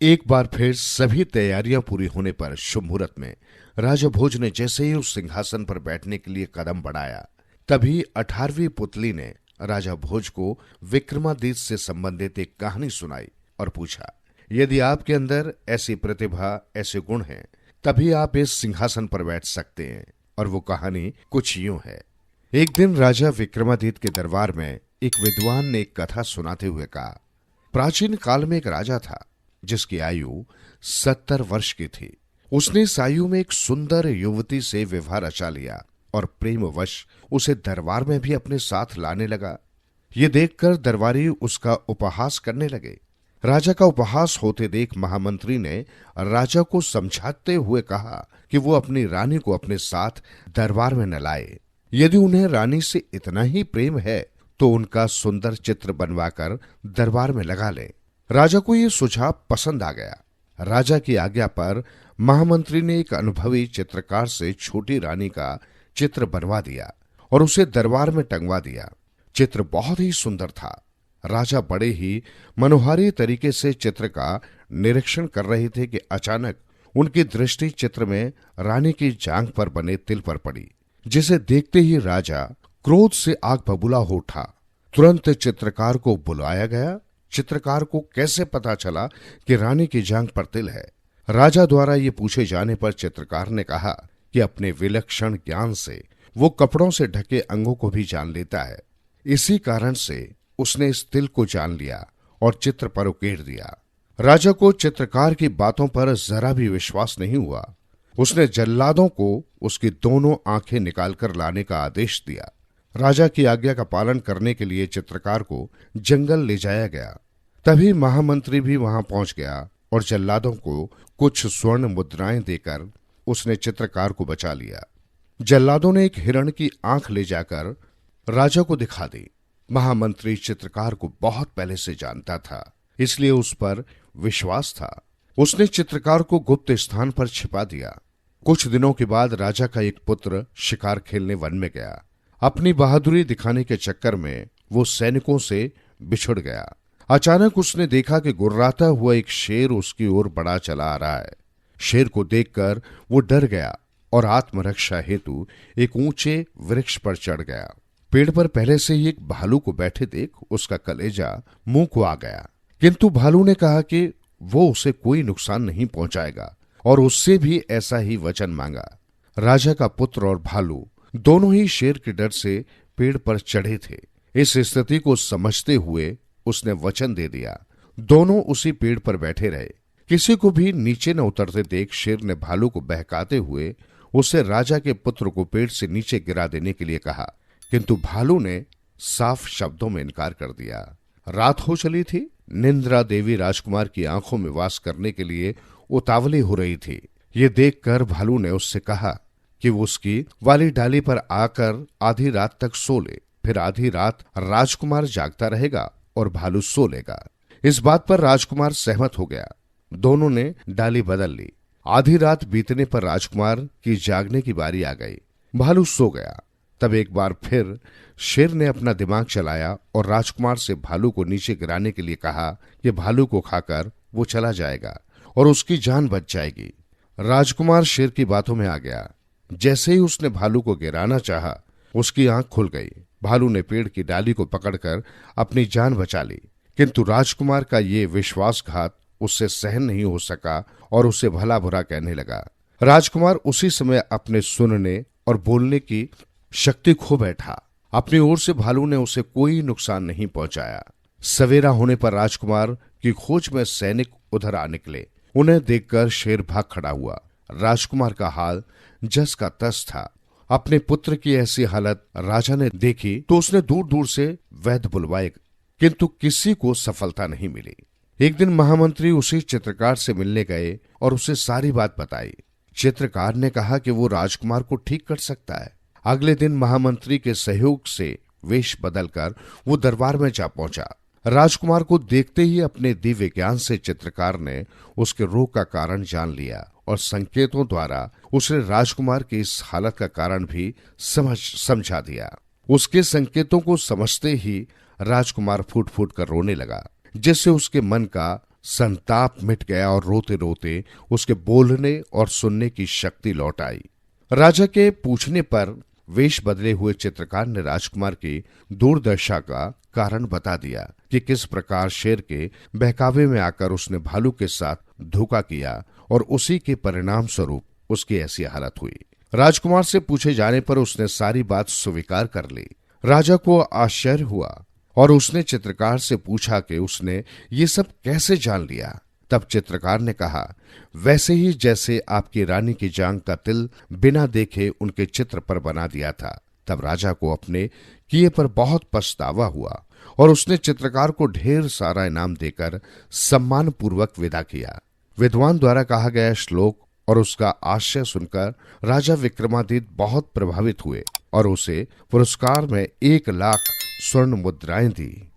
एक बार फिर सभी तैयारियां पूरी होने पर शुभ मुहूर्त में राजा भोज ने जैसे ही उस सिंहासन पर बैठने के लिए कदम बढ़ाया, तभी 18वीं पुतली ने राजा भोज को विक्रमादित्य से संबंधित एक कहानी सुनाई और पूछा, यदि आपके अंदर ऐसी प्रतिभा, ऐसे गुण हैं, तभी आप इस सिंहासन पर बैठ सकते हैं। और वो कहानी कुछ यूं है। एक दिन राजा विक्रमादित्य के दरबार में एक विद्वान ने एक कथा सुनाते हुए कहा, प्राचीन काल में एक राजा था जिसकी आयु 70 वर्ष की थी। उसने इस आयु में एक सुंदर युवती से विवाह रचा लिया और प्रेमवश उसे दरबार में भी अपने साथ लाने लगा। ये देखकर दरबारी उसका उपहास करने लगे। राजा का उपहास होते देख महामंत्री ने राजा को समझाते हुए कहा कि वो अपनी रानी को अपने साथ दरबार में न लाए। यदि उन्हें रानी से इतना ही प्रेम है तो उनका सुंदर चित्र बनवाकर दरबार में लगा ले। राजा को यह सुझाव पसंद आ गया। राजा की आज्ञा पर महामंत्री ने एक अनुभवी चित्रकार से छोटी रानी का चित्र बनवा दिया और उसे दरबार में टंगवा दिया। चित्र बहुत ही सुंदर था। राजा बड़े ही मनोहारी तरीके से चित्र का निरीक्षण कर रहे थे कि अचानक उनकी दृष्टि चित्र में रानी की जांघ पर बने तिल पर पड़ी, जिसे देखते ही राजा क्रोध से आग बबूला हो उठा। तुरंत चित्रकार को बुलाया गया। चित्रकार को कैसे पता चला कि रानी की जांघ पर तिल है? राजा द्वारा ये पूछे जाने पर चित्रकार ने कहा कि अपने विलक्षण ज्ञान से वो कपड़ों से ढके अंगों को भी जान लेता है। इसी कारण से उसने इस तिल को जान लिया और चित्र पर उकेर दिया। राजा को चित्रकार की बातों पर जरा भी विश्वास नहीं हुआ। उसने जल्लादों को उसकी दोनों आंखें निकालकर लाने का आदेश दिया। राजा की आज्ञा का पालन करने के लिए चित्रकार को जंगल ले जाया गया। तभी महामंत्री भी वहां पहुंच गया और जल्लादों को कुछ स्वर्ण मुद्राएं देकर उसने चित्रकार को बचा लिया। जल्लादों ने एक हिरण की आंख ले जाकर राजा को दिखा दी। महामंत्री चित्रकार को बहुत पहले से जानता था, इसलिए उस पर विश्वास था। उसने चित्रकार को गुप्त स्थान पर छिपा दिया। कुछ दिनों के बाद राजा का एक पुत्र शिकार खेलने वन में गया। अपनी बहादुरी दिखाने के चक्कर में वो सैनिकों से बिछुड़ गया। अचानक उसने देखा कि गुर्राता हुआ एक शेर उसकी ओर बढ़ा चला आ रहा है। शेर को देखकर वो डर गया और आत्मरक्षा हेतु एक ऊंचे वृक्ष पर चढ़ गया। पेड़ पर पहले से ही एक भालू को बैठे देख उसका कलेजा मुंह को आ गया, किंतु भालू ने कहा कि वो उसे कोई नुकसान नहीं पहुंचाएगा और उससे भी ऐसा ही वचन मांगा। राजा का पुत्र और भालू दोनों ही शेर के डर से पेड़ पर चढ़े थे। इस स्थिति को समझते हुए उसने वचन दे दिया। दोनों उसी पेड़ पर बैठे रहे। किसी को भी नीचे न उतरते देख शेर ने भालू को बहकाते हुए उसे राजा के पुत्र को पेड़ से नीचे गिरा देने के लिए कहा, किंतु भालू ने साफ शब्दों में इनकार कर दिया। रात हो चली थी। निंद्रा देवी राजकुमार की आंखों में वास करने के लिए उतावली हो रही थी। ये देखकर भालू ने उससे कहा कि वो उसकी वाली डाली पर आकर आधी रात तक सो ले, फिर आधी रात राजकुमार जागता रहेगा और भालू सो लेगा। इस बात पर राजकुमार सहमत हो गया। दोनों ने डाली बदल ली। आधी रात बीतने पर राजकुमार की जागने की बारी आ गई। भालू सो गया। तब एक बार फिर शेर ने अपना दिमाग चलाया और राजकुमार से भालू को नीचे गिराने के लिए कहा कि भालू को खाकर वो चला जाएगा और उसकी जान बच जाएगी। राजकुमार शेर की बातों में आ गया। जैसे ही उसने भालू को गिराना चाहा, उसकी आंख खुल गई। भालू ने पेड़ की डाली को पकड़कर अपनी जान बचा ली, किंतु राजकुमार का ये विश्वासघात उससे सहन नहीं हो सका और उसे भला बुरा कहने लगा। राजकुमार उसी समय अपने सुनने और बोलने की शक्ति खो बैठा। अपनी ओर से भालू ने उसे कोई नुकसान नहीं पहुंचाया। सवेरा होने पर राजकुमार की खोज में सैनिक उधर आ निकले। उन्हें देखकर शेर भाग खड़ा हुआ। राजकुमार का हाल जस का तस था। अपने पुत्र की ऐसी हालत राजा ने देखी तो उसने दूर दूर से वैद्य बुलवाए, किंतु किसी को सफलता नहीं मिली। एक दिन महामंत्री उसी चित्रकार से मिलने गए और उसे सारी बात बताई। चित्रकार ने कहा कि वो राजकुमार को ठीक कर सकता है। अगले दिन महामंत्री के सहयोग से वेश बदलकर वो दरबार में जा पहुंचा। राजकुमार को देखते ही अपने दिव्य ज्ञान से चित्रकार ने उसके रोग का कारण जान लिया और संकेतों द्वारा उसने राजकुमार की इस हालत का कारण भी समझा दिया। उसके संकेतों को समझते ही राजकुमार फूट फूट कर रोने लगा, जिससे उसके मन का संताप मिट गया और रोते रोते उसके बोलने और सुनने की शक्ति लौट आई। राजा के पूछने पर वेश बदले हुए चित्रकार ने राजकुमार की दुर्दशा का कारण बता दिया कि किस प्रकार शेर के बहकावे में आकर उसने भालू के साथ धोखा किया और उसी के परिणाम स्वरूप उसकी ऐसी हालत हुई। राजकुमार से पूछे जाने पर उसने सारी बात स्वीकार कर ली। राजा को आश्चर्य हुआ और उसने चित्रकार से पूछा कि उसने ये सब कैसे जान लिया। तब चित्रकार ने कहा, वैसे ही जैसे आपकी रानी की जांघ का तिल बिना देखे उनके चित्र पर बना दिया था। तब राजा को अपने किए पर बहुत पछतावा हुआ और उसने चित्रकार को ढेर सारा इनाम देकर सम्मान पूर्वक विदा किया। विद्वान द्वारा कहा गया श्लोक और उसका आशय सुनकर राजा विक्रमादित्य बहुत प्रभावित हुए और उसे पुरस्कार में 1 लाख स्वर्ण मुद्राएं दी।